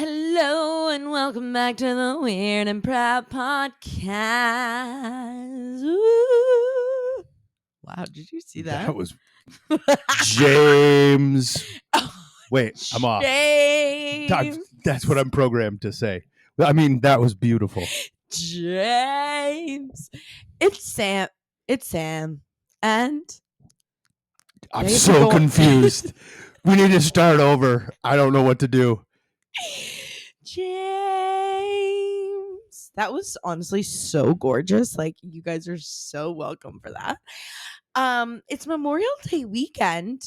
Hello and welcome back to the Weird and Proud podcast. Ooh. Wow, did you see that? That was James. Oh, Wait, I'm off. James. That's what I'm programmed to say. I mean, that was beautiful. James. It's Sam. And I'm They have to so go- confused. We need to start over. I don't know what to do. James. That was honestly so gorgeous. Like, you guys are so welcome for that. It's Memorial Day weekend.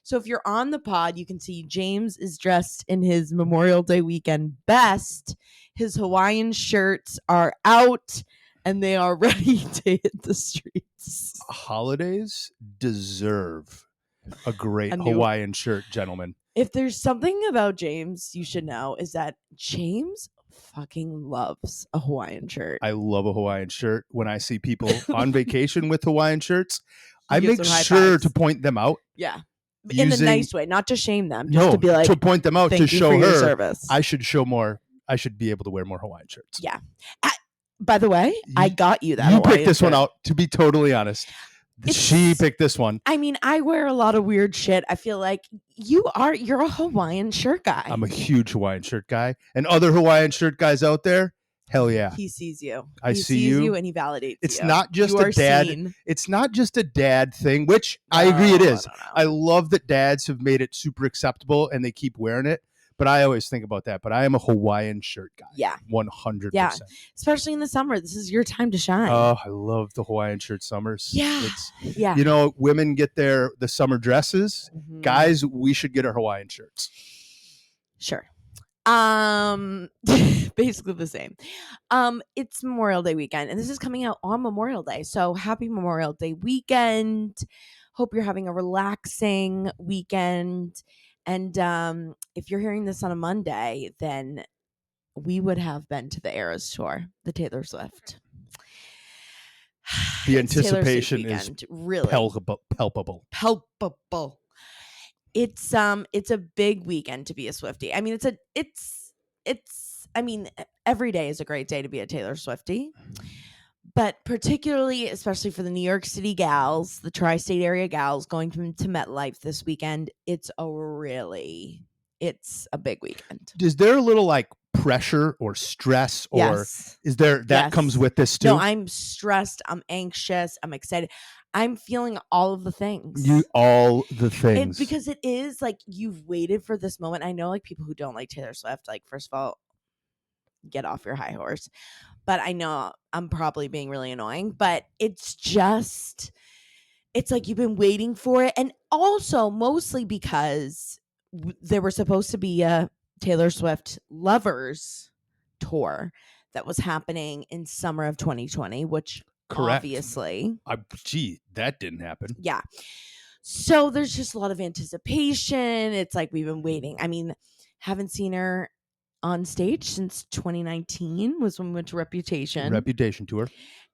So if you're on the pod, you can see James is dressed in his Memorial Day weekend best. His Hawaiian shirts are out and they are ready to hit the streets. Holidays deserve a great A new- Hawaiian shirt, gentlemen. If there's something about James you should know is that James fucking loves a Hawaiian shirt. I love a Hawaiian shirt. When I see people on vacation with Hawaiian shirts, He I gives make them high sure fives. to point them out. Yeah. In the Using- nice way, not to shame them, just to be like, to point them out, to thank you show for your her service. I should show more. I should be able to wear more Hawaiian shirts. Yeah. By the way, I got you that. You Hawaiian picked this one shirt. out, to be totally honest. She picked this one. I mean, I wear a lot of weird shit. I feel like you're a Hawaiian shirt guy. I'm a huge Hawaiian shirt guy. And other Hawaiian shirt guys out there, hell yeah. He sees you. I He see sees you. and he validates It's you. not just You a are dad. seen. It's not just a dad thing, which I agree it No, is. no, no. I love that dads have made it super acceptable and they keep wearing it. But I always think about that. But I am a Hawaiian shirt guy. Yeah. 100%. Yeah. Especially in the summer. This is your time to shine. Oh, I love the Hawaiian shirt summers. Yeah. It's, Yeah. you know, women get the summer dresses. Mhm. Guys, we should get our Hawaiian shirts. Sure. Basically the same. It's Memorial Day weekend, and this is coming out on Memorial Day. So happy Memorial Day weekend. Hope you're having a relaxing weekend. And if you're hearing this on a Monday, then we would have been to the Eras tour, the Taylor Swift. The It's Taylor Swift anticipation is weekend, really palpable. palpable. It's a big weekend to be a Swiftie. I mean, I mean, every day is a great day to be a Taylor Swiftie. But particularly, especially for the New York City gals, the tri-state area gals going to MetLife this weekend, it's a big weekend. Is there a little like pressure or stress or Yes. is there that Yes. comes with this too? No, I'm stressed. I'm anxious. I'm excited. I'm feeling all of the things. All the things. Because it is like you've waited for this moment. I know like people who don't like Taylor Swift, like, first of all, get off your high horse. But I know I'm probably being really annoying, but it's like you've been waiting for it. And also mostly because there was supposed to be a Taylor Swift Lovers tour that was happening in summer of 2020, which Correct. obviously, that didn't happen. yeah. So there's just a lot of anticipation. It's like we've been waiting. I mean, haven't seen her on stage since 2019 was when we went to Reputation. Reputation tour.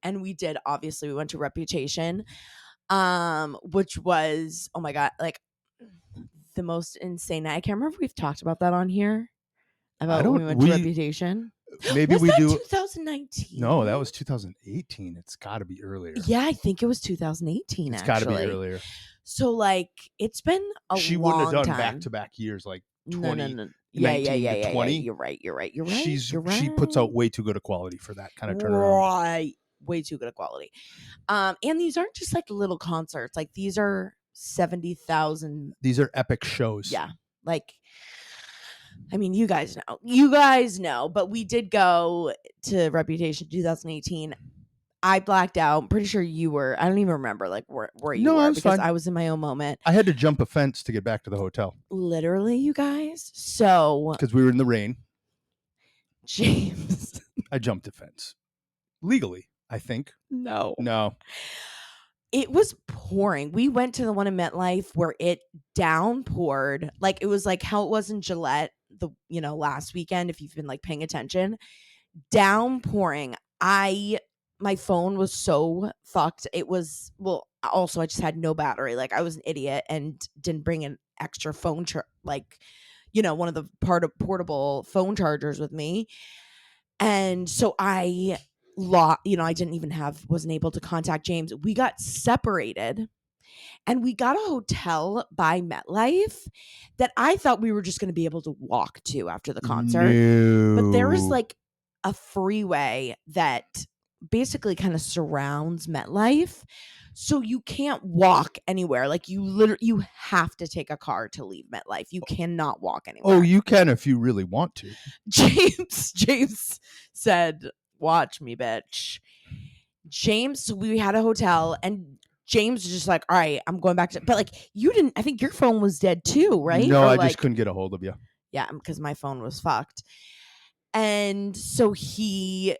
And we went to Reputation, which was, oh my God, like the most insane night. I can't remember if we've talked about that on here. About when we went to Reputation. Maybe was we that do. 2019? No, that was 2018. It's got to be earlier. Yeah, I think it was 2018. It's got to be earlier. So like it's been a long time. She wouldn't have done back-to-back years like 20. No. 19 Yeah. to 20. You're right. She puts out way too good a quality for that kind of turnaround. Right. Way too good a quality. And these aren't just like little concerts. Like these are 70,000. These are epic shows. Yeah. Like, I mean, you guys know, but we did go to Reputation 2018. I blacked out. I'm pretty sure you were. I don't even remember like where you were because I was in my own moment. I had to jump a fence to get back to the hotel. Literally, you guys. So because we were in the rain. James. I jumped a fence. Legally, I think. No. It was pouring. We went to the one in MetLife where it downpoured. Like it was like how it was in Gillette last weekend, if you've been like paying attention. Downpouring. My phone was so fucked. It was, well, also I just had no battery. Like I was an idiot and didn't bring an extra phone one of the portable phone chargers with me. And so I wasn't able to contact James. We got separated and we got a hotel by MetLife that I thought we were just going to be able to walk to after the concert. But there is No. like a freeway that basically kind of surrounds MetLife. So you can't walk anywhere. Like you have to take a car to leave MetLife. You cannot walk anywhere. Oh, you can if you really want to. James said, "Watch me, bitch." James, we had a hotel and James was just like, "All right, I'm going back to," but like you didn't, I think your phone was dead too, right? No, Or I like, just couldn't get a hold of you. yeah, because my phone was fucked. And so he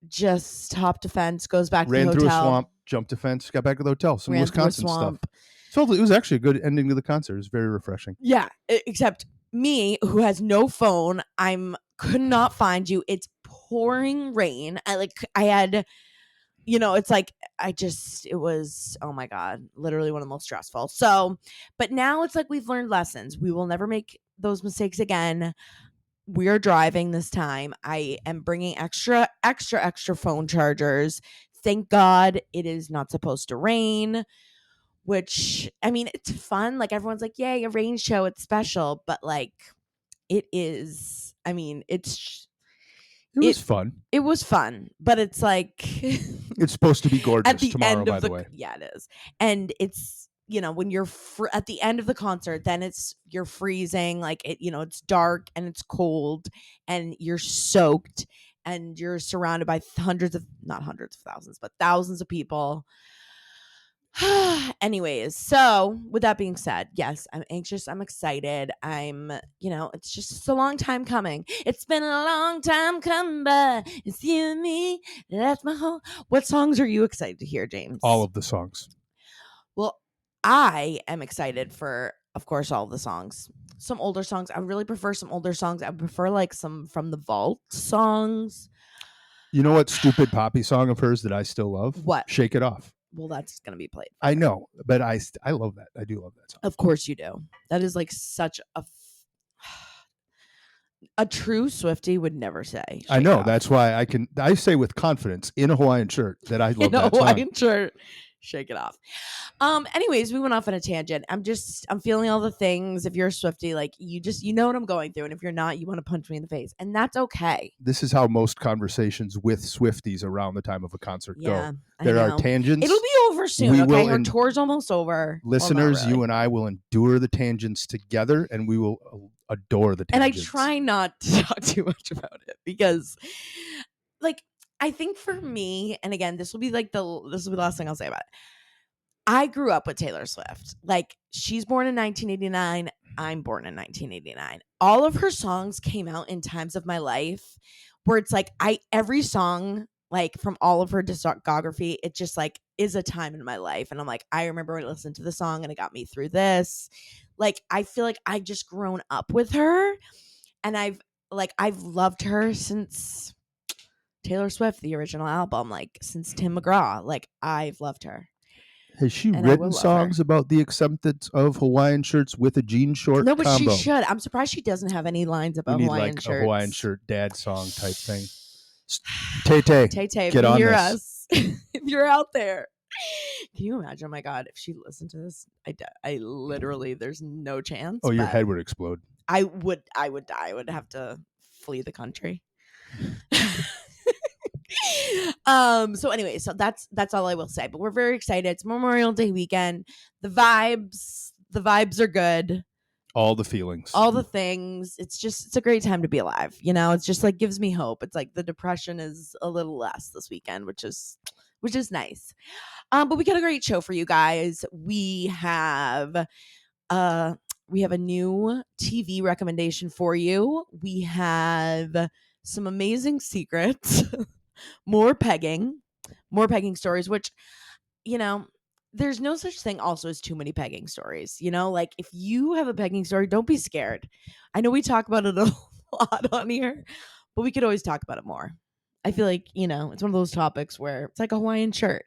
just hopped a fence, goes back to Ran the through a hotel. swamp, jumped a fence, got back to the hotel. Some Ran through a Wisconsin stuff. swamp. So it was actually a good ending to the concert. It was very refreshing. Yeah, except me, who has no phone, could not find you. It's pouring rain. I had, it's like it was, oh my God, literally one of the most stressful. So, but now it's like we've learned lessons. We will never make those mistakes again. We are driving this time. I am bringing extra phone chargers. Thank God it is not supposed to rain, which, I mean, it's fun. Like everyone's like, yay, a rain show. It's special. But like, it is, I mean, It was fun. it was fun, but it's like It's supposed to be gorgeous at the tomorrow, end by of the way. yeah, it is. And it's, when you're at the end of the concert, then you're freezing, like it's dark and it's cold and you're soaked and you're surrounded by not hundreds of thousands, but thousands of people. Anyways, so with that being said, yes, I'm anxious. I'm excited. It's a long time coming. It's been a long time coming, but it's you and me. That's my whole. What songs are you excited to hear, James? All of the songs. Well, I am excited for, of course, all the songs. Some older songs. I really prefer some older songs. I prefer like some from the vault songs. You know what stupid poppy song of hers that I still love? What? Shake It Off. Well, that's going to be played. I know, but I love that. I do love that song. Of course you do. That is like such a true Swiftie would never say. I know. That's why I say with confidence in a Hawaiian shirt that I love in a that Hawaiian song. shirt. Shake it off. Anyways, we went off on a tangent. I'm feeling all the things. If you're a Swiftie, like you know what I'm going through. And if you're not, you want to punch me in the face. And that's okay. This is how most conversations with Swifties around the time of a concert go. There are tangents. It'll be over soon. Okay. Her tour's almost over. Listeners, well, really. You and I will endure the tangents together and we will adore the tangents. And I try not to talk too much about it because like I think for me, and again, this will be the last thing I'll say about it. I grew up with Taylor Swift. Like, she's born in 1989. I'm born in 1989. All of her songs came out in times of my life where it's like every song, like from all of her discography, it just like is a time in my life. And I'm like, I remember when I listened to the song and it got me through this. Like, I feel like I've just grown up with her and I've loved her since Taylor Swift, the original album, like since Tim McGraw. Like, I've loved her. Has she written songs about the acceptance of Hawaiian shirts with a jean short No, but combo? she should. I'm surprised she doesn't have any lines about Hawaiian shirts. A Hawaiian shirt dad song type thing. Tay-Tay, get on hear this. Us. If you're out there. Can you imagine? Oh my God, if she listened to this, I literally, there's no chance. Oh, your head would explode. I would die. I would have to flee the country. So anyway, so that's all I will say, but we're very excited. It's Memorial Day weekend. The vibes are good. All the feelings, all the things. It's a great time to be alive. It's just like gives me hope. It's like the depression is a little less this weekend, which is nice. But we got a great show for you guys. We have a new TV recommendation for you. We have some amazing secrets. More pegging stories, which, there's no such thing also as too many pegging stories. Like if you have a pegging story, don't be scared. I know we talk about it a lot on here, but we could always talk about it more. I feel like, it's one of those topics where it's like a Hawaiian shirt.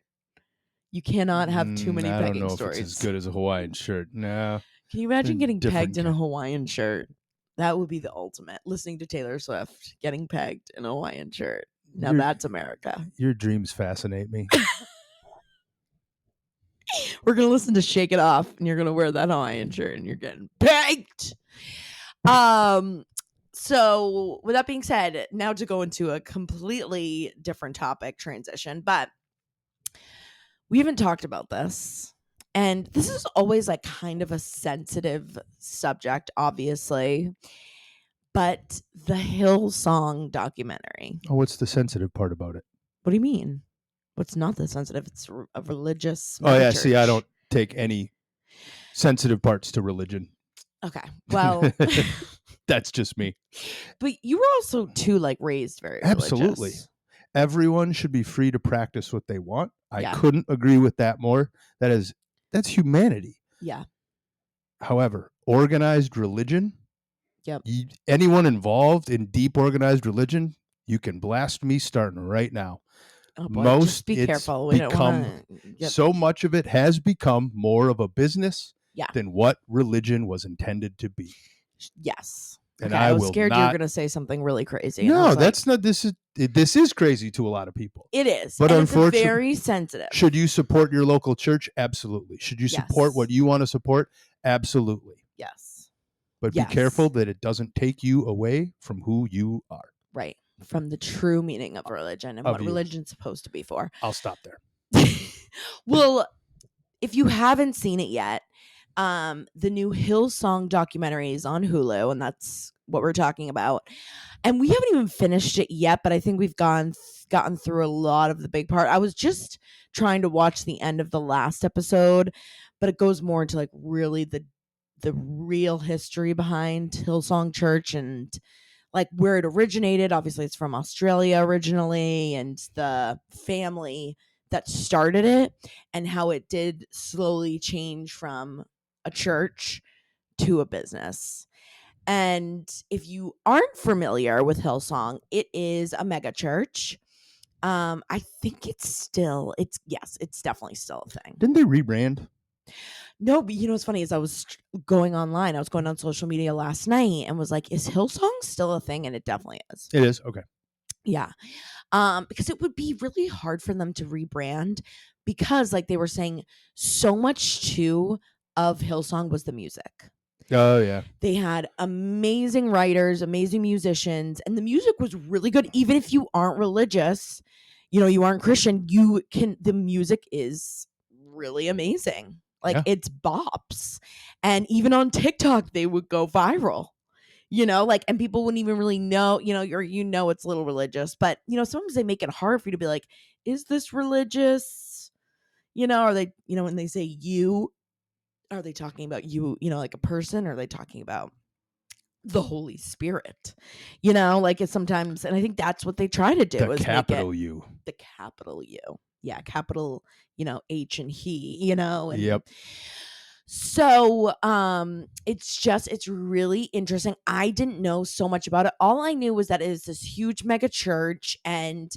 You cannot have too many pegging stories. If it's as good as a Hawaiian shirt. No. Can you imagine getting pegged in a Hawaiian shirt? That would be the ultimate. Listening to Taylor Swift, getting pegged in a Hawaiian shirt. Now Your- that's America. Your dreams fascinate me. We're gonna listen to Shake It Off, and you're gonna wear that Hawaiian shirt, and you're getting pegged. So with that being said, now to go into a completely different topic transition, but we haven't talked about this. And this is always like kind of a sensitive subject, obviously. But the Hillsong documentary. Oh, what's the sensitive part about it? What do you mean? What's not that sensitive? It's a religious. Oh yeah, church. see, I don't take any sensitive parts to religion. Okay, well, That's just me. but you were also too like raised very Absolutely. religious. Everyone should be free to practice what they want. I Yeah. couldn't agree with that more. That's humanity. Yeah. However, organized religion, Yep. anyone involved in deep organized religion, you can blast me starting right now. Oh boy, just be it's careful. We don't become want to. so much of it has become more of a business Yeah. than what religion was intended to be. Yes. And Okay, I was will scared you were not. going to say something really crazy. and I No, was like, that's not. This is crazy to a lot of people. it is. But and it's unfortunately- very sensitive. Should you support your local church? Absolutely. Should you support Yes. what you want to support? Absolutely. Yes. But Yes. be careful that it doesn't take you away from who you are. Right. From the true meaning of religion and Of what you. religion's supposed to be for. I'll stop there. Well, if you haven't seen it yet, the new Hillsong documentary is on Hulu, and that's what we're talking about. And we haven't even finished it yet, but I think we've gotten through a lot of the big part. I was just trying to watch the end of the last episode, but it goes more into like really the real history behind Hillsong Church and like where it originated. Obviously, it's from Australia originally, and the family that started it and how it did slowly change from a church to a business. And if you aren't familiar with Hillsong, it is a mega church. I think it's definitely still a thing. Didn't they rebrand? No, but you know what's funny is I was going online. I was going on social media last night and was like, is Hillsong still a thing? And it definitely is. It is. Okay. Yeah. Because it would be really hard for them to rebrand because like they were saying so much too of Hillsong was the music. Oh, yeah. They had amazing writers, amazing musicians, and the music was really good. Even if you aren't religious, you aren't Christian, the music is really amazing. Like it's bops. And even on TikTok, they would go viral. And people wouldn't even really know, it's a little religious, but sometimes they make it hard for you to be like, is this religious? Are they, when they say you, are they talking about you, like a person? Or are they talking about the Holy Spirit? Like it's sometimes, and I think that's what they try to do. The is capital make it, U. the capital U. Yeah. Capital, H and he, and Yep. so it's really interesting. I didn't know so much about it. All I knew was that it is this huge mega church and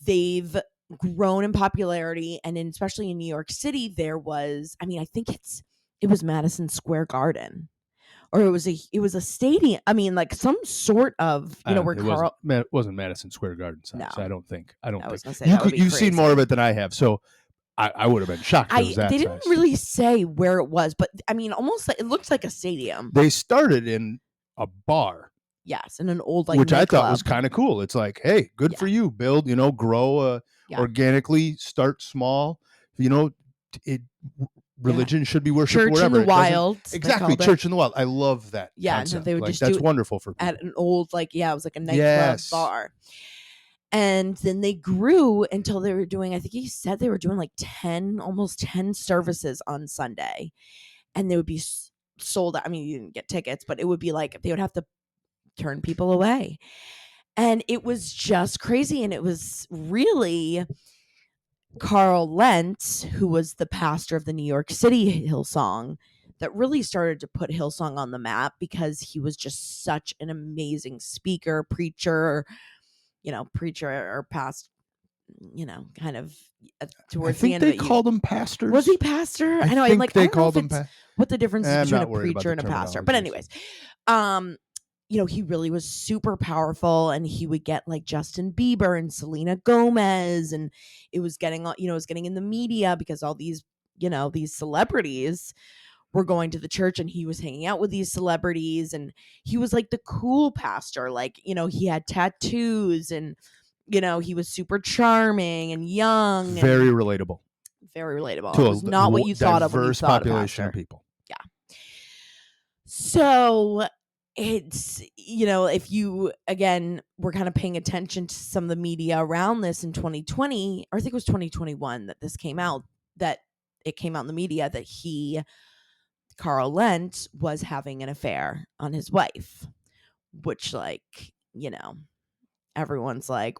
they've grown in popularity. And especially in New York City, there was, I think it was Madison Square Garden. Or it was a stadium. Like some sort of, where Carl. It wasn't Madison Square Garden size. No. I don't think. I was gonna say, You've seen more of it than I have, so I would have been shocked. If it was that they size. didn't really say where it was, but almost like it looks like a stadium. They started in a bar. Yes, in an old which I thought was nightclub. kind of cool. It's like, hey, good for you. Build, grow organically. Start small. Religion should be worshipped Church wherever. in the wild. Exactly, church in the wild. I love that. Yeah, concept. and they would like, just that's do it wonderful for people. at an old it was like a nightclub bar. And then they grew until they were doing, I think he said they were doing like almost 10 services on Sunday. And they would be sold out. You didn't get tickets, but it would be like they would have to turn people away. And it was just crazy. And it was really Carl Lentz, who was the pastor of the New York City Hillsong, that really started to put Hillsong on the map because he was just such an amazing speaker, preacher or past, kind of towards the end of it. I think they called him pastors. Was he pastor? I think they called him what the difference is between a worried about preacher the and a pastor. But terminology. anyways, he really was super powerful, and he would get like Justin Bieber and Selena Gomez, and it was getting, it was getting in the media because all these, these celebrities were going to the church, and he was hanging out with these celebrities, and he was like the cool pastor. Like, he had tattoos, and, he was super charming and young Very and relatable very relatable. to It a was not what you thought of when you diverse thought of population of pastor. people. Yeah. So it's, if you, again, we're kind of paying attention to some of the media around this in 2020, or I think it was 2021 that this came out, that it came out in the media that Carl Lentz, was having an affair on his wife, which, like, everyone's like,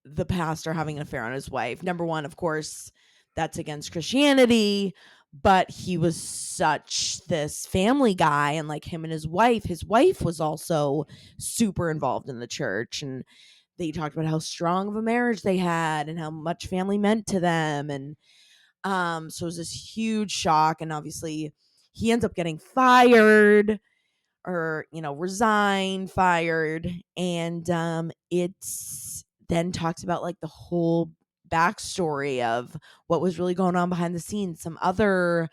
the pastor having an affair on his wife. Number one, of course, that's against Christianity, but he was such this family guy, and like him and his wife was also super involved in the church, and they talked about how strong of a marriage they had and how much family meant to them. And so it was this huge shock, and obviously he ends up getting fired, or resigned, fired. And it's then talks about like the whole backstory of what was really going on behind the scenes, some other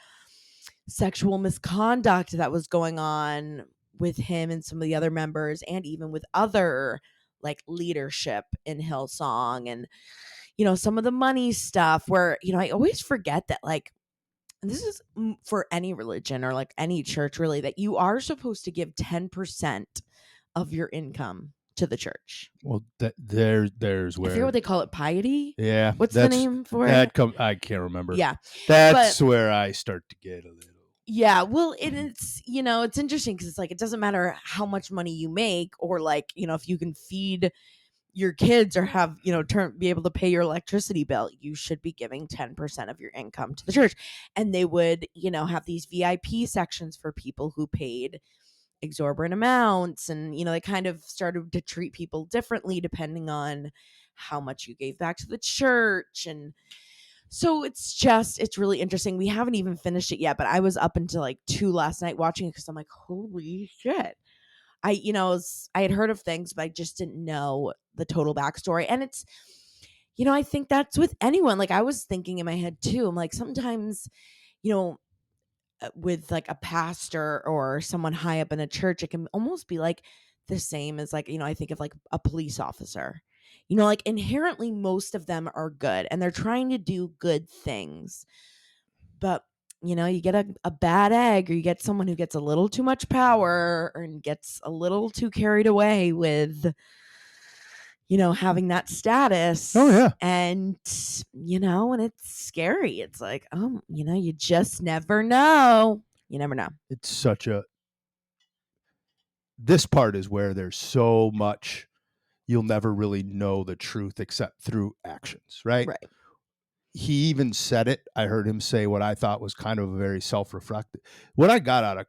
sexual misconduct that was going on with him and some of the other members, and even with other like leadership in Hillsong. And some of the money stuff where, I always forget that, like, and this is for any religion or like any church really, that you are supposed to give 10% of your income to the church. Well, there's I forget where, what they call it, piety. yeah, What's the name for it? I can't remember. Yeah, That's but where I start to get a little. yeah, well, it's it's interesting because it's like, it doesn't matter how much money you make, or like, if you can feed your kids or have, be able to pay your electricity bill, you should be giving 10% of your income to the church. And they would, have these VIP sections for people who paid exorbitant amounts. And, they kind of started to treat people differently depending on how much you gave back to the church. And so it's really interesting. We haven't even finished it yet, but I was up until like 2 last night watching it because I'm like, holy shit. I had heard of things, but I just didn't know the total backstory. And it's, I think that's with anyone. Like, I was thinking in my head too. I'm like, sometimes, you know, with like a pastor or someone high up in a church, it can almost be like the same as like, I think of like a police officer. Like, inherently, most of them are good and they're trying to do good things. But you get a bad egg, or you get someone who gets a little too much power and gets a little too carried away with, having that status. Oh, yeah. And, and it's scary. It's like, oh, you just never know. You never know. It's such a. This part is where there's so much you'll never really know the truth except through actions, right? Right. He even said it. I heard him say what I thought was kind of a very self-reflective. What I got out of,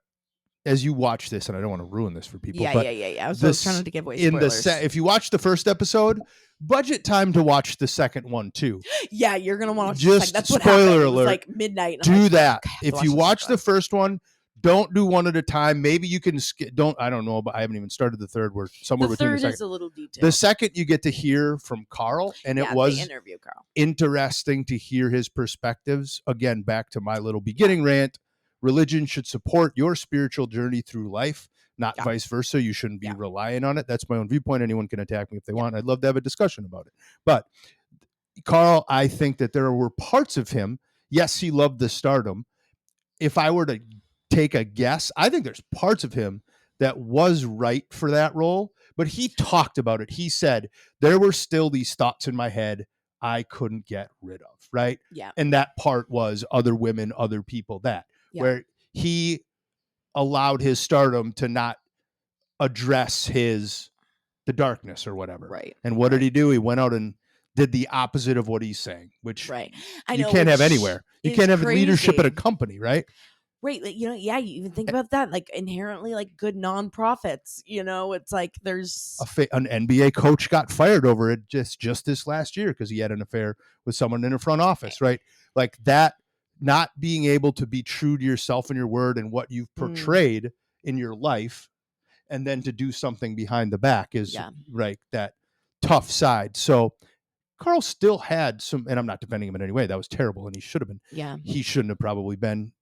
as you watch this, and I don't want to ruin this for people, Yeah. I was trying to give away spoilers. If you watch the first episode, budget time to watch the second one too. Yeah, you're gonna want to. Just That's what spoiler happened. alert. It was like midnight. Do that. Okay, If you watch the first one, don't do one at a time. Maybe you can skip. I don't know, but I haven't even started the third. We're somewhere between the third second. is a little detailed. The second, you get to hear from Carl, and it was they interview Carl. Interesting to hear his perspectives. Again, back to my little beginning rant. Religion should support your spiritual journey through life, not vice versa. You shouldn't be relying on it. That's my own viewpoint. Anyone can attack me if they want. I'd love to have a discussion about it. But Carl, I think that there were parts of him. Yes, he loved the stardom. If I were to take a guess, I think there's parts of him that was right for that role, but he talked about it. He said, there were still these thoughts in my head I couldn't get rid of, right? Yeah. And that part was other women, other people, where he allowed his stardom to not address the darkness or whatever. Right. And what did he do? He went out and did the opposite of what he's saying, which you can't have anywhere. You can't have leadership at a company, right? Right. Like, you even think about that, like inherently like good nonprofits, it's like there's an NBA coach got fired over it just this last year because he had an affair with someone in a front office, right? Like that, not being able to be true to yourself and your word and what you've portrayed in your life and then to do something behind the back is right, that tough side. So Carl still had some, and I'm not defending him in any way. That was terrible, and he should have been. Yeah. He shouldn't have probably been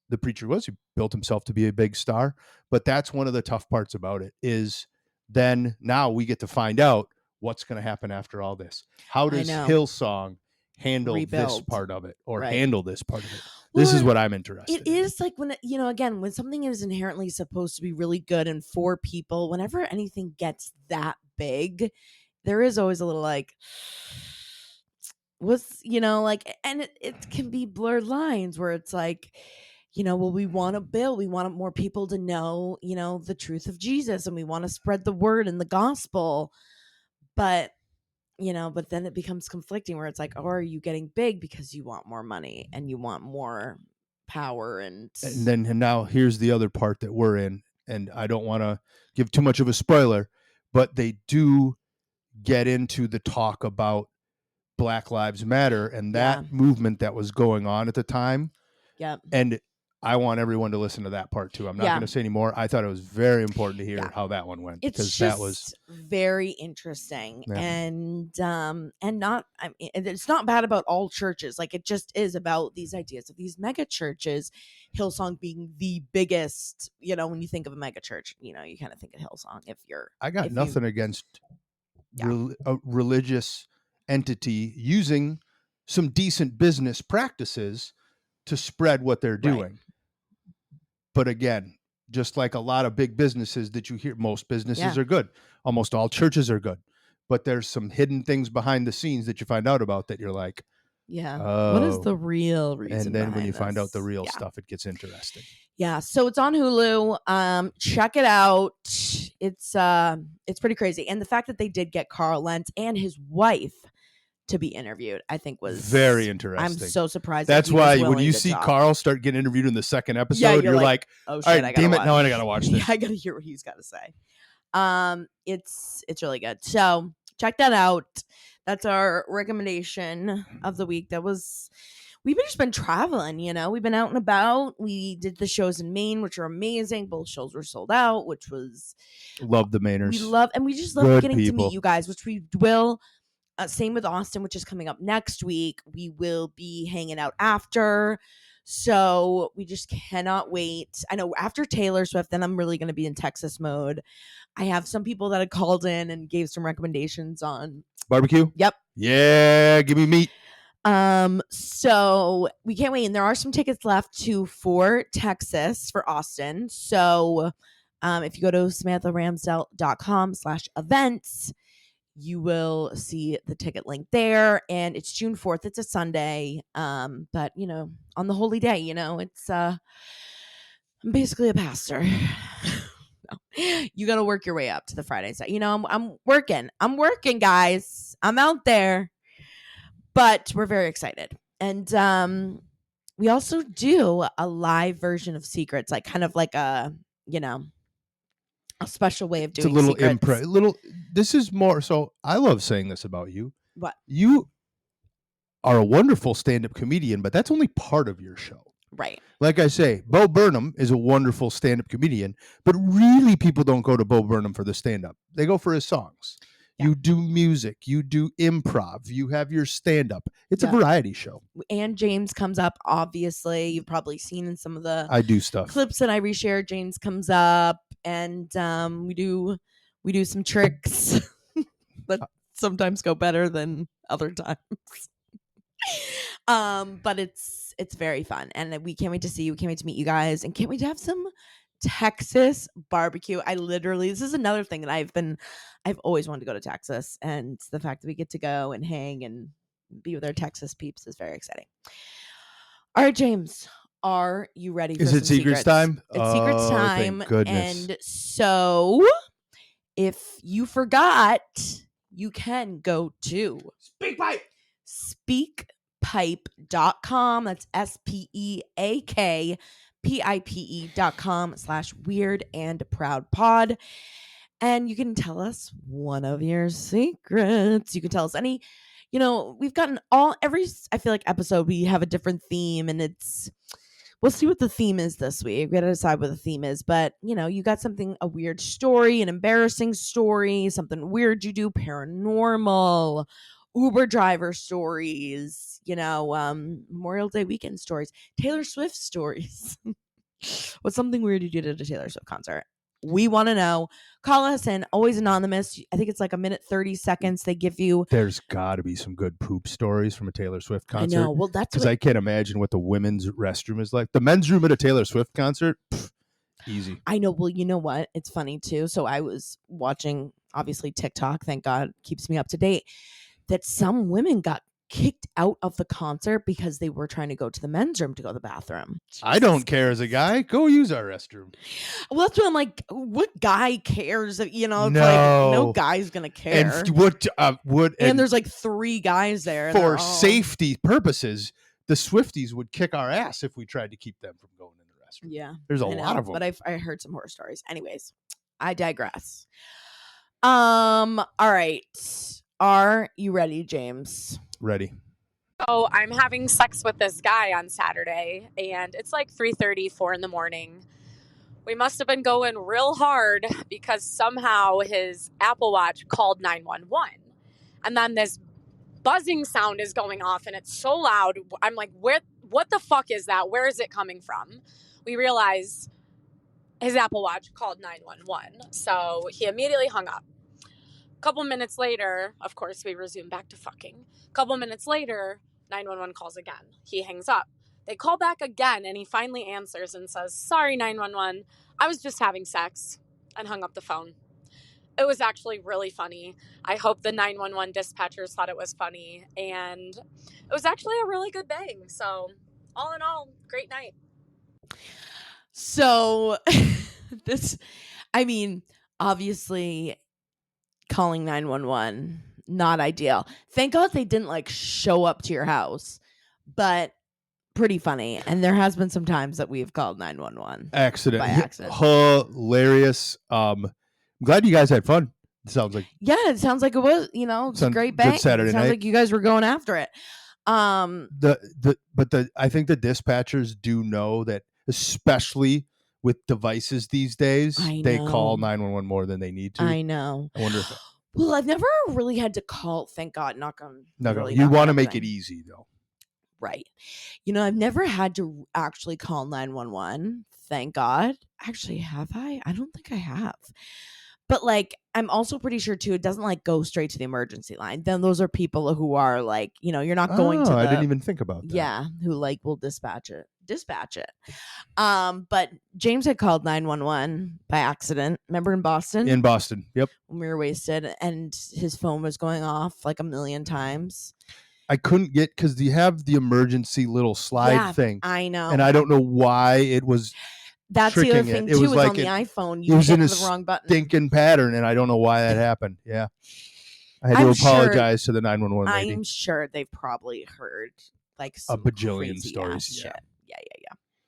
the preacher was. He built himself to be a big star. But that's one of the tough parts about it is then now we get to find out what's going to happen after all this. How does Hillsong handle this part of it or handle this part of it? This is what I'm interested in. It is like when, again, when something is inherently supposed to be really good and for people, whenever anything gets that big, there is always a little like, and it can be blurred lines where it's like, well, we want we want more people to know, the truth of Jesus, and we want to spread the word and the gospel. But then it becomes conflicting where it's like, oh, are you getting big because you want more money and you want more power? And now here's the other part that we're in, and I don't want to give too much of a spoiler, but they do get into the talk about Black Lives Matter and that movement that was going on at the time. Yeah. And I want everyone to listen to that part too. I'm not going to say any more. I thought it was very important to hear how that one went. It's just that was very interesting and not, I mean, it's not bad about all churches. Like it just is about these ideas of these mega churches, Hillsong being the biggest, when you think of a mega church, you kind of think of Hillsong I got nothing against a religious entity using some decent business practices to spread what they're doing. But again, just like a lot of big businesses that you hear, most businesses are good. Almost all churches are good. But there's some hidden things behind the scenes that you find out about that you're like, what is the real reason? And then when you find out the real stuff, it gets interesting. Yeah. So it's on Hulu. Check it out. It's pretty crazy. And the fact that they did get Carl Lentz and his wife to be interviewed, I think was very interesting. I'm so surprised. That's why when you see Carl start getting interviewed in the second episode, you're like, oh shit, all right, damn it, now I gotta watch this. I gotta hear what he's got to say. It's really good. So check that out. That's our recommendation of the week. We've just been traveling, we've been out and about. We did the shows in Maine, which are amazing. Both shows were sold out, which was love the Mainers. We just love getting to meet you guys, which we will. Same with Austin, which is coming up next week. We will be hanging out after. So we just cannot wait. I know after Taylor Swift, then I'm really going to be in Texas mode. I have some people that had called in and gave some recommendations on barbecue. Yep. Yeah. Give me meat. So we can't wait. And there are some tickets left for Texas for Austin. So, if you go to SamanthaRamsdell.com/events, you will see the ticket link there, and it's June 4th. It's a Sunday. But on the holy day, it's I'm basically a pastor. No. You got to work your way up to the Friday side. I'm working, guys. I'm out there, but we're very excited. And we also do a live version of Secrets, like kind of like a special way of doing it's a little Secrets. This is more so I love saying this about you. What? You are a wonderful stand-up comedian, but that's only part of your show. Right. Like I say, Bo Burnham is a wonderful stand-up comedian, but really people don't go to Bo Burnham for the stand-up. They go for his songs. Yeah. You do music, you do improv, you have your stand-up. It's a variety show. And James comes up, obviously. You've probably seen in some of the I do stuff clips that I reshare. James comes up, and we do some tricks that sometimes go better than other times. But it's very fun, and we can't wait to see you. Can't wait to meet you guys, and can't wait to have some Texas barbecue. This is another thing that I've always wanted to go to Texas, and the fact that we get to go and hang and be with our Texas peeps is very exciting. All right, James, are you ready for some Secrets time? It's Secrets time. Thank goodness. And so if you forgot, you can go to speakpipe.com. That's speakpipe.com/weird-and-proud-pod. And you can tell us one of your secrets. You can tell us any, we've gotten I feel like episode, we have a different theme, and we'll see what the theme is this week. We got to decide what the theme is. But, you got something, a weird story, an embarrassing story, something weird you do, paranormal, Uber driver stories, Memorial Day weekend stories, Taylor Swift stories. What's something weird you did at a Taylor Swift concert? We want to know. Call us in, always anonymous. I think it's like a minute 30 seconds they give you. There's got to be some good poop stories from a Taylor Swift concert. I know. Well, that's because I can't imagine what the women's restroom is like. The men's room at a Taylor Swift concert, easy. I know. Well, you know what? It's funny too. So I was watching, obviously, TikTok. Thank God, keeps me up to date. That some women got kicked out of the concert because they were trying to go to the men's room to go to the bathroom. Jesus. I don't care as a guy. Go use our restroom. Well, that's what I'm like. What guy cares? It's no. like no guy's gonna care. And what? And there's like 3 guys there for safety purposes. The Swifties would kick our ass if we tried to keep them from going in the restroom. Yeah, there's a lot of them. But I heard some horror stories. Anyways, I digress. All right. Are you ready, James? Ready. So I'm having sex with this guy on Saturday, and it's like 3:30, 4 in the morning. We must have been going real hard because somehow his Apple Watch called 911. And then this buzzing sound is going off, and it's so loud. I'm like, what the fuck is that? Where is it coming from? We realize his Apple Watch called 911. So he immediately hung up. Couple minutes later, of course, we resume back to fucking. Couple minutes later, 911 calls again. He hangs up. They call back again, and he finally answers and says, "Sorry, 911, I was just having sex," and hung up the phone. It was actually really funny. I hope the 911 dispatchers thought it was funny, and it was actually a really good bang. So, all in all, great night. So, obviously, calling 911, not ideal. Thank God they didn't show up to your house, but pretty funny. And there has been some times that we've called 911 by accident. Hilarious. I'm glad you guys had fun. It sounds like it sounds like it was. It's a great bang. Saturday night. Sounds like you guys were going after it. I think the dispatchers do know that, especially with devices these days, they call 911 more than they need to. I know. I wonder if. Well, I've never really had to call. Thank God. Knock on. You want to make it easy, though. Right. I've never had to actually call 911. Thank God. Actually, have I? I don't think I have. But I'm also pretty sure too, it doesn't go straight to the emergency line. Then those are people who are you're not going to. I didn't even think about that. Yeah, who will dispatch it. But James had called 911 by accident. Remember in Boston? In Boston, yep. When we were wasted, and his phone was going off a million times. I couldn't get, because you have the emergency little slide thing. I know, and I don't know why it was. That's the other thing too. Was on the iPhone, you hit the wrong button. Stinking pattern, and I don't know why that happened. Yeah, I had to apologize to the 911 lady. I'm sure they've probably heard a bajillion stories. Yeah.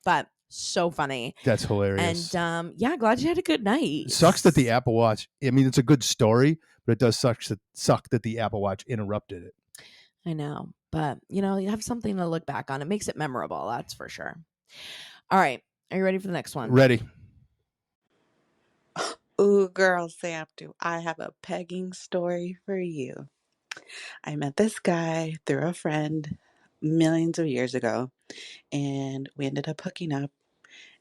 But so funny. That's hilarious. And glad you had a good night. It sucks that the Apple Watch. I mean, it's a good story, but it does suck that the Apple Watch interrupted it. I know, but you have something to look back on. It makes it memorable. That's for sure. All right. Are you ready for the next one? Ready. Ooh, girl, Sam, I have a pegging story for you. I met this guy through a friend millions of years ago, and we ended up hooking up.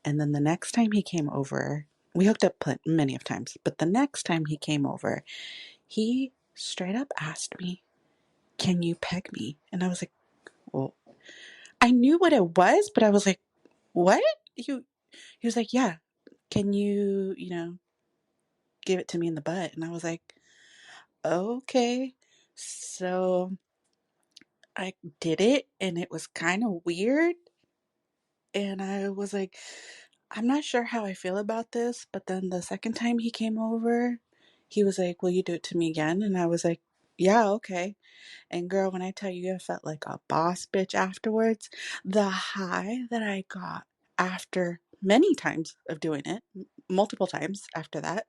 And then the next time he came over, we hooked up many of times, but the next time he came over, he straight up asked me, "Can you peg me?" And I was like, well, I knew what it was, but I was like, what? He was like, "Yeah, can you, give it to me in the butt?" And I was like, okay. So I did it, and it was kind of weird. And I was like, I'm not sure how I feel about this. But then the second time he came over, he was like, "Will you do it to me again?" And I was like, "Yeah, okay." And girl, when I tell you I felt like a boss bitch afterwards, the high that I got after many times of doing it, multiple times after that,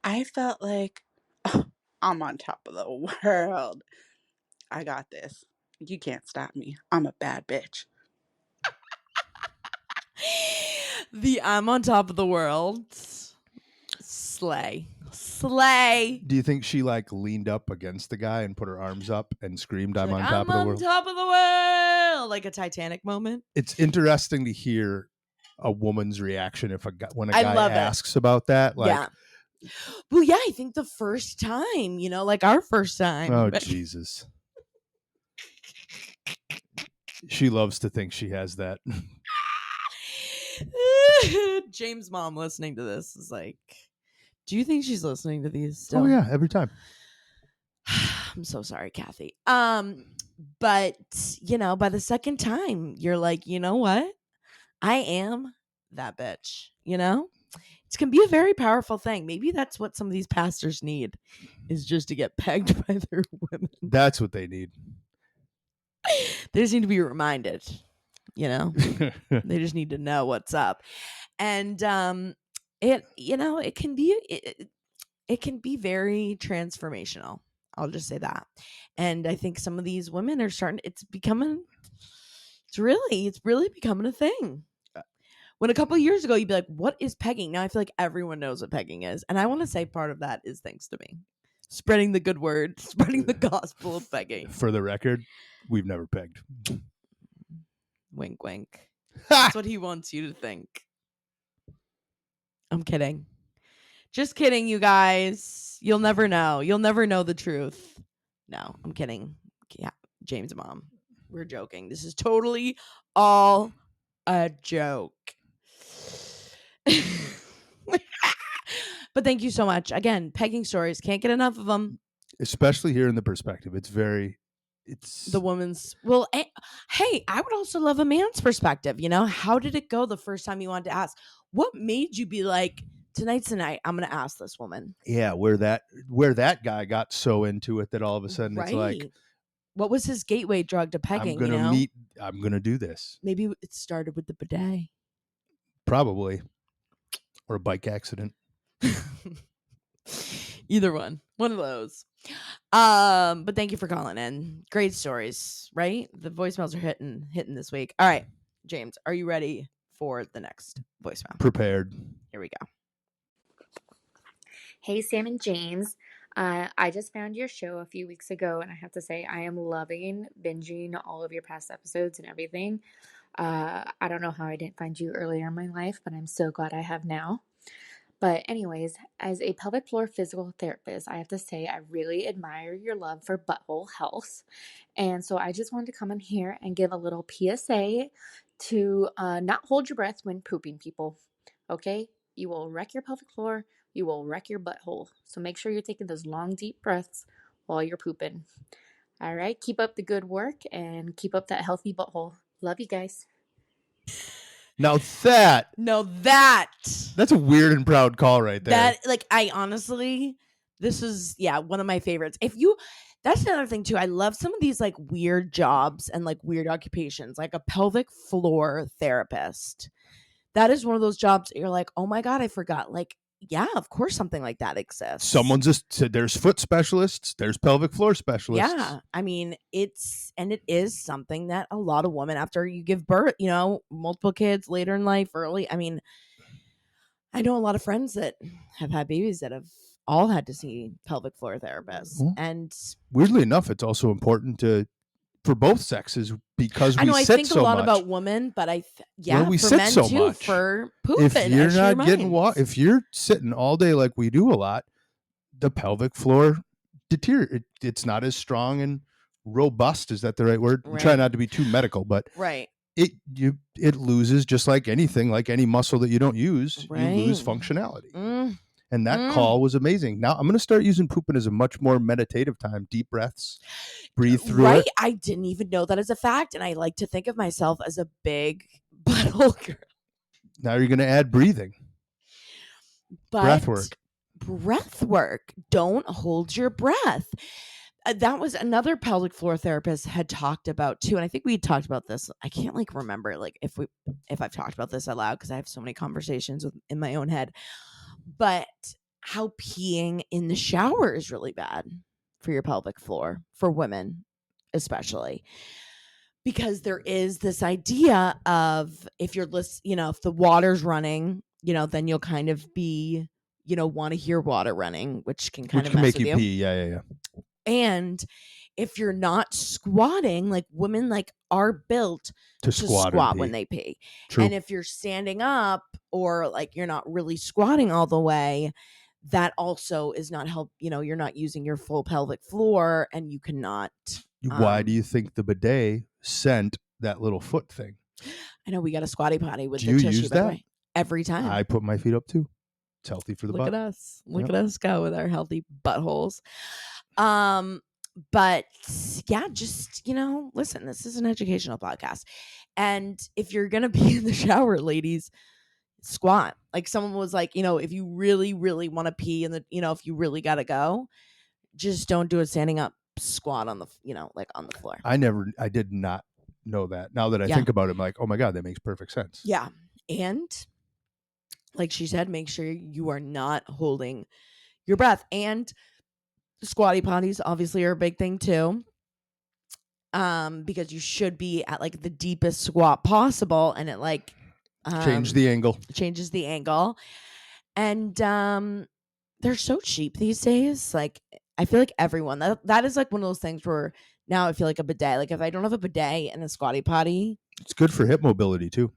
I felt like, oh, I'm on top of the world. I got this. You can't stop me. I'm a bad bitch. The I'm on top of the world. Slay. Do you think she like leaned up against the guy and put her arms up and screamed, She's "I'm like, on I'm top of the on world"? top of the world. Like a Titanic moment. It's interesting to hear a woman's reaction when a I guy love it. asks about that. Like, Yeah. Well, yeah, I think the first time, like our first time. oh, Jesus. She loves to think she has that. James' mom listening to this is like, do you think she's listening to these still? Oh, yeah, every time. I'm so sorry, Kathy. But by the second time, you're like, you know what? I am that bitch. It can be a very powerful thing. Maybe that's what some of these pastors need, is just to get pegged by their women. That's what they need. They just need to be reminded. They just need to know what's up. And it can be very transformational. I'll just say that. And I think some of these women are it's really becoming a thing. When a couple of years ago you'd be like, what is pegging? Now I feel like everyone knows what pegging is. And I want to say part of that is thanks to me. Spreading the good word, spreading the gospel of pegging. For the record, we've never pegged. Wink, wink. That's what he wants you to think. I'm kidding. Just kidding, you guys. You'll never know. You'll never know the truth. No, I'm kidding. Yeah, James' mom. We're joking. This is totally all a joke. But thank you so much. Again, pegging stories. Can't get enough of them. Especially here in the perspective. It's the woman's. Well, hey, I would also love a man's perspective. How did it go the first time you wanted to ask? What made you be like, tonight's the night, I'm going to ask this woman? Yeah, where that guy got so into it that all of a sudden it's like, what was his gateway drug to pegging? I'm going to do this. Maybe it started with the bidet. Probably. Or a bike accident. Either one of those. But thank you for calling in. Great stories, right? The voicemails are hitting this week. All right, James, are you ready for the next voicemail? Prepared. Here we go. Hey, Sam and James. I just found your show a few weeks ago, and I have to say I am loving binging all of your past episodes and everything. I don't know how I didn't find you earlier in my life, but I'm so glad I have now. But anyways, as a pelvic floor physical therapist, I have to say I really admire your love for butthole health. And so I just wanted to come in here and give a little PSA to not hold your breath when pooping, people. Okay? You will wreck your pelvic floor. You will wreck your butthole. So make sure you're taking those long, deep breaths while you're pooping. All right? Keep up the good work and keep up that healthy butthole. Love you guys. Now that's a weird and proud call right there. I honestly, this is one of my favorites. That's another thing too. I love some of these like weird jobs and like weird occupations, like a pelvic floor therapist. That is one of those jobs that you're like, oh my God, I forgot. Like, yeah, of course something like that exists. Someone just said there's foot specialists, there's pelvic floor specialists. Yeah. I mean, it is something that a lot of women, after you give birth, multiple kids later in life, early. I mean, I know a lot of friends that have had babies that have all had to see pelvic floor therapists. Mm-hmm. And weirdly enough, it's also important for both sexes because I know I think so a lot much about women, but we for sit men so too, much. for pooping. If you're not getting if you're sitting all day like we do a lot, the pelvic floor deteriorates. It's not as strong and robust. Is that the right word? Right. Try not to be too medical, but right. It loses, just like anything, like any muscle that you don't use, right. You lose functionality. And that call was amazing. Now I'm going to start using pooping as a much more meditative time. Deep breaths, breathe through it. I didn't even know that as a fact. And I like to think of myself as a big butthole girl. Now you're going to add breathing. Breath work. Don't hold your breath. That was another pelvic floor therapist had talked about too. And I think we talked about this. I can't remember if I've talked about this out loud because I have so many conversations in my own head. But how peeing in the shower is really bad for your pelvic floor, for women especially. because there is this idea of if you're if the water's running, then you'll kind of be, want to hear water running, which can kind Which of can mess make with you you. pee. Yeah. And if you're not squatting, like women are built To to squat and when pee. they pee. True. And if you're standing up or like you're not really squatting all the way, that also is not you're not using your full pelvic floor, and you cannot. Why do you think the bidet sent that little foot thing? I know we got a squatty potty with Do the you tissue, use by the that? way. Every time. I put my feet up too. It's healthy for the Look butt. at us. Look Yep. at us go with our healthy buttholes. But yeah, just, listen, this is an educational podcast. And if you're going to be in the shower, ladies, squat. Like someone was like, if you really, really want to pee and if you really got to go, just don't do it standing up, squat on the, like on the floor. I did not know that. Now that I think about it, I'm like, oh my God, that makes perfect sense. Yeah. And like she said, make sure you are not holding your breath. And squatty potties obviously are a big thing too. Because you should be at like the deepest squat possible, and it like changes the angle. And they're so cheap these days. Like I feel like everyone that is like one of those things where now I feel like a bidet. Like if I don't have a bidet and a squatty potty, it's good for hip mobility too.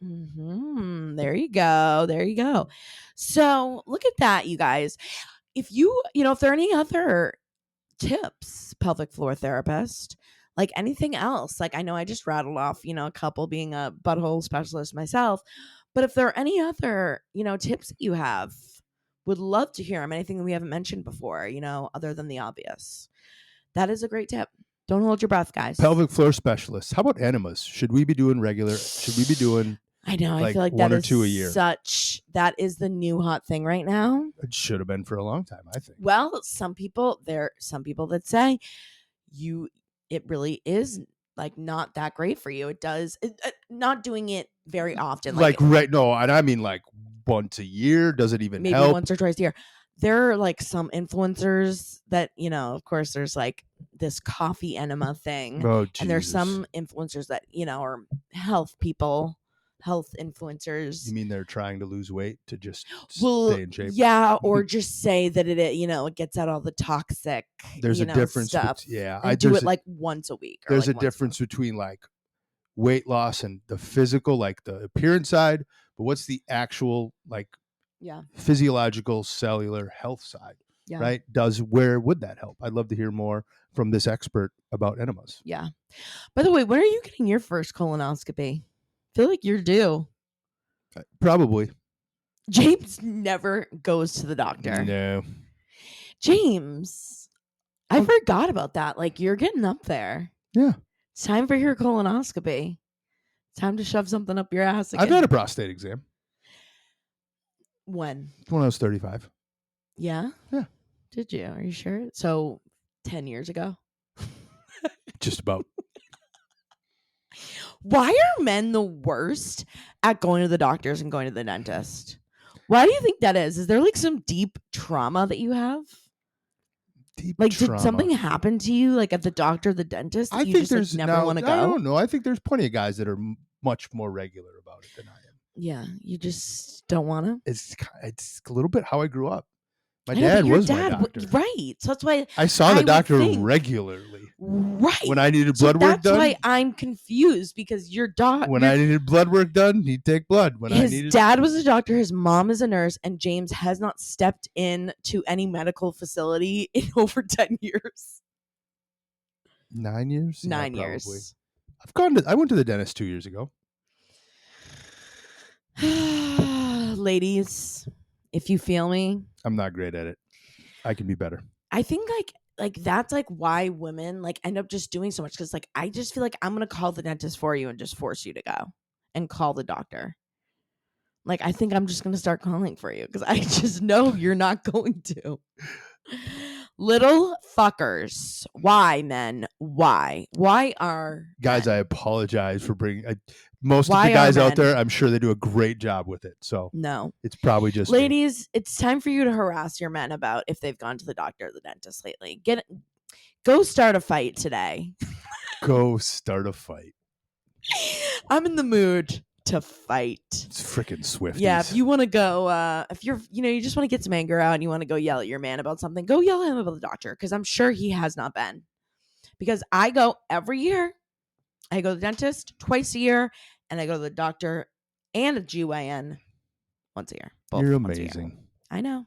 There you go. So look at that, you guys. If if there are any other tips, pelvic floor therapist, like anything else, like I know I just rattled off, a couple, being a butthole specialist myself, but if there are any other, tips that you have, would love to hear them. Anything that we haven't mentioned before, other than the obvious. That is a great tip. Don't hold your breath, guys. Pelvic floor specialists. How about enemas? Should we be doing I know. like I feel like one that or is two a year? That is the new hot thing right now. It should have been for a long time, I think. Well, some people that say it really is like not that great for you. It does not doing it very often. No, and I mean like once a year. Does it even maybe help? Once or twice a year. There are like some influencers that, of course there's like this coffee enema thing. Oh, and there's some influencers that, are health influencers. You mean they're trying to lose weight to just stay in shape? Yeah, or just say that it gets out all the toxic there's a difference stuff. I do it like once a week. There's a difference between like weight loss and the physical, like the appearance side, but what's the actual like physiological cellular health side? Right? Where would that help? I'd love to hear more from this expert about enemas. Yeah. By the way, when are you getting your first colonoscopy? I feel like you're due. Probably. James never goes to the doctor. No. James, I forgot about that. Like, you're getting up there. Yeah. It's time for your colonoscopy. It's time to shove something up your ass again. I've had a prostate exam. When? When I was 35. Yeah? Yeah. Did you? Are you sure? So 10 years ago? Just about. Why are men the worst at going to the doctors and going to the dentist? Why do you think that is? Is there like some deep trauma that you have? Deep like trauma. Did something happen to you like at the doctor, the dentist, that you just never want to go? I don't know. I think there's plenty of guys that are much more regular about it than I am. Yeah, you just don't want to. It's a little bit how I grew up. My dad was my doctor. Right. So that's why I saw the doctor regularly. Right. When I needed blood work done. That's why I'm confused, because your doctor. When I needed blood work done, he'd take blood. His dad was a doctor, his mom is a nurse, and James has not stepped in to any medical facility in over 10 years. 9 years? 9 years. I went to the dentist 2 years ago. Ladies, if you feel me, I'm not great at it. I can be better. I think like that's like why women like end up just doing so much, because like I just feel like I'm gonna call the dentist for you and just force you to go and call the doctor. Like I think I'm just gonna start calling for you because I just know you're not going to. Little fuckers. Why, men? Why? Why are guys? men? I apologize for bringing most of the guys out there. I'm sure they do a great job with it. So no, it's probably just ladies. me. It's time for you to harass your men about if they've gone to the doctor or the dentist lately. Go start a fight today. Go start a fight. I'm in the mood to fight. It's freaking Swifties. Yeah, if you want to go, if you're, you just want to get some anger out and you want to go yell at your man about something, go yell at him about the doctor, because I'm sure he has not been. Because I go every year. I go to the dentist twice a year, and I go to the doctor and a GYN once a year. Both You're once a year. amazing. I know.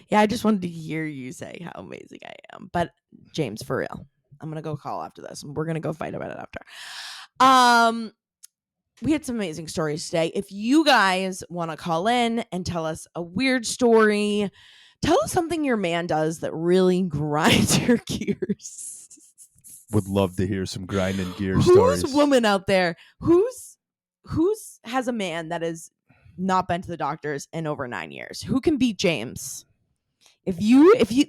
Yeah, I just wanted to hear you say how amazing I am. But James, for real, I'm gonna go call after this, and we're gonna go fight about it after. We had some amazing stories today. If you guys want to call in and tell us a weird story, tell us something your man does that really grinds your gears. Would love to hear some grinding gear Who's stories. woman out there who's has a man that has not been to the doctors in over 9 years? Who can beat James? If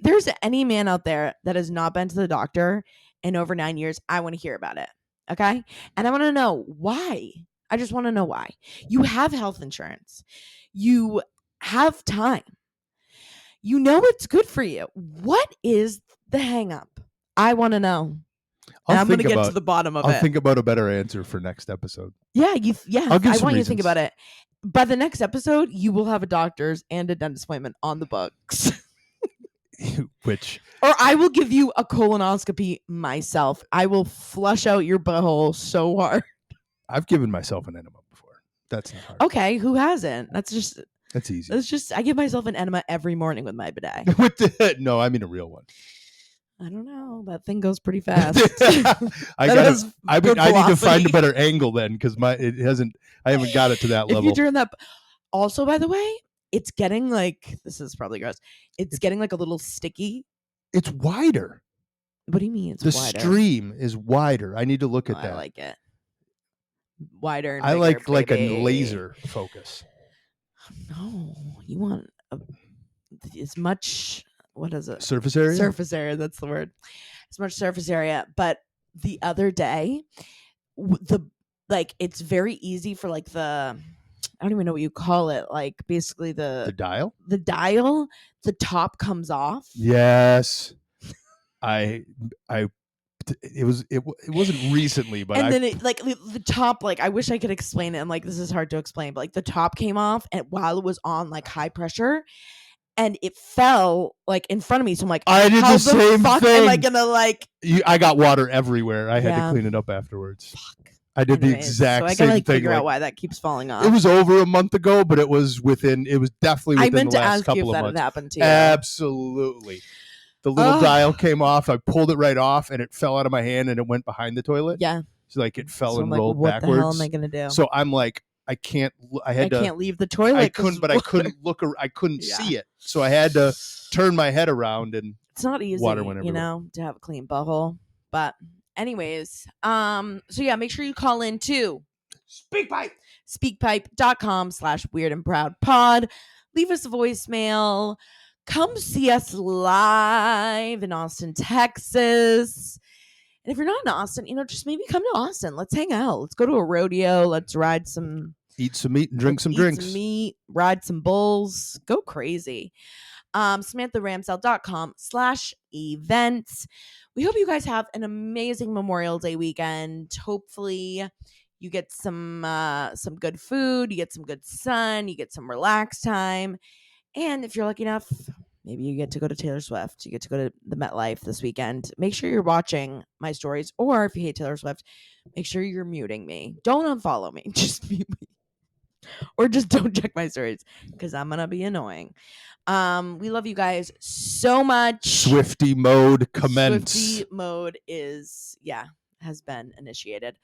there's any man out there that has not been to the doctor in over 9 years, I want to hear about it. Okay? And I want to know why. I just want to know why. You have health insurance. You have time. You know it's good for you. What is the hang up? I want to know. And I'm going to get to the bottom of it. I'll think about a better answer for next episode. Yeah, I want you to think reasons. about it. By the next episode, you will have a doctor's and a dentist appointment on the books. Or I will give you a colonoscopy myself. I will flush out your butthole so hard. I've given myself an enema before. That's not hard. Okay, who hasn't? That's easy. I give myself an enema every morning with my bidet. No, I mean a real one. I don't know. That thing goes pretty fast. I need to find a better angle then, because I haven't got it to that level. If you're doing that. Also, by the way, it's getting like, this is probably gross. It's getting like a little sticky. It's wider. What do you mean it's wider? The stream is wider. I need to look at that. I like it. Wider and I bigger, like a laser focus. No, you want as much, what is it? Surface area? Surface area, that's the word. As much surface area. But the other day, it's very easy for like I don't even know what you call it. Like basically the dial? The dial, the top comes off. Yes. It wasn't recently, but then the top, like, I wish I could explain it, and like this is hard to explain, but like the top came off and while it was on like high pressure, and it fell like in front of me. So I'm like, I did the same thing. Am I gonna I got water everywhere. I had to clean it up afterwards. Fuck. I did the exact same thing. So I gotta figure out why that keeps falling off. It was over a month ago, but it was definitely within the last couple of months. I meant to ask you if that had happened to you. Absolutely. The little dial came off. I pulled it right off, and it fell out of my hand, and it went behind the toilet. Yeah. So it fell and rolled backwards. What the hell am I gonna do? So I'm like, I can't leave the toilet. I couldn't look. I couldn't see it. So I had to turn my head around, and it's not easy, water went everywhere. To have a clean butthole. But anyways, so yeah, make sure you call in too. Speakpipe.com/weirdandproudpod. Leave us a voicemail. Come see us live in Austin, Texas. And if you're not in Austin, just maybe come to Austin. Let's hang out. Let's go to a rodeo. Let's eat some meat and drink some drinks. Some meat, ride some bulls. Go crazy. SamanthaRamsell.com/events. We hope you guys have an amazing Memorial Day weekend. Hopefully you get some good food, you get some good sun, you get some relaxed time. And if you're lucky enough, maybe you get to go to Taylor Swift. You get to go to the MetLife this weekend. Make sure you're watching my stories. Or if you hate Taylor Swift, make sure you're muting me. Don't unfollow me. Just mute me. Or just don't check my stories, because I'm going to be annoying. We love you guys so much. Swiftie mode commence. Swiftie mode has been initiated.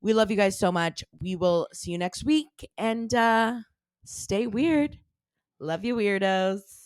We love you guys so much. We will see you next week. And stay weird. Love you, weirdos.